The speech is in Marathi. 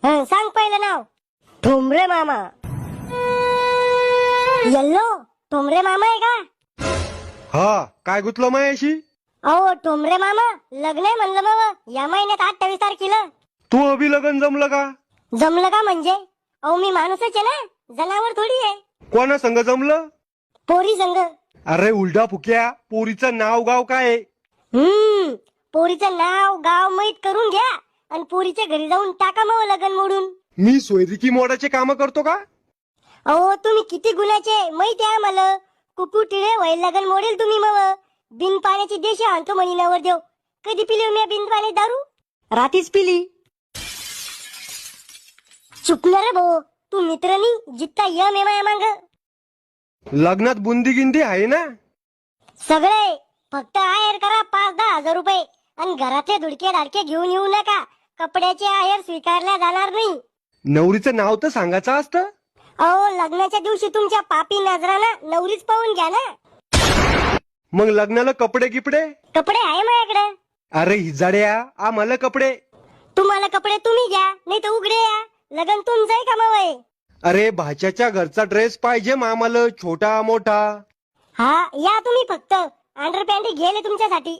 सांग पहिलं नाव. ठोंबरे मामा. येल्लो ठोंबरे मामा आहे का? हा, काय गुतलं मायाशी? अहो ठोंबरे मामा, लग्न आहे म्हणलं मग या महिन्यात 28 तारखेला. तू अभि लगन जमलं का? जमलं का म्हणजे? अहो मी माणूसच आहे ना, जनावर थोडी आहे. कोणा संग जमलं? पोरी संग. अरे उलटा फुक्या, पोरीचं नाव गाव काय आहे? पोरीचं नाव गाव माहित करून घ्या आणि पोरीच्या घरी जाऊन टाका मग लगन मोडून. मी सोयरिकी मोडाचे काम करतो का? अहो तुम्ही किती गुन्ह्याचे माहिती आहे मला. कुकू टिळे वय लगन मोडेल तुम्ही मग. बिन पाण्याची देशी आणतो म्हणी नवर देव. कधी पिली मी बिन पाणी दारू? रातीच पिली. चुकणार रे भाऊ, तू मित्रनी जित्ता यम आहे माया मांग. लग्नात बुंदी गिंदी आहे ना? सगळे फक्त आहेर करा 5-10 हजार रुपये आणि घरातले धुडके धाडके घेऊन येऊ नका. कपड्याचे आहेर स्वीकारल्या जाणार नाही. नवरीचं नाव तर सांगायचं असतं. अहो लग्नाच्या दिवशी तुमच्या पापी नजरानं नवरीच पाहून घ्या ना. मग लग्नाला कपडे गिपडे? कपडे आहे माझ्याकडे. अरे हिजाड्या, आम्हाला कपडे. तुम्हाला कपडे तुम्ही घ्या नाही तर उघडे या. लगन तुमचं आहे का मग? अरे भाच्याच्या घरचा ड्रेस पाहिजे मामाला, छोटा मोठा. हा या तुम्ही फक्त. अंडरपॅन्ट गेले तुमच्यासाठी.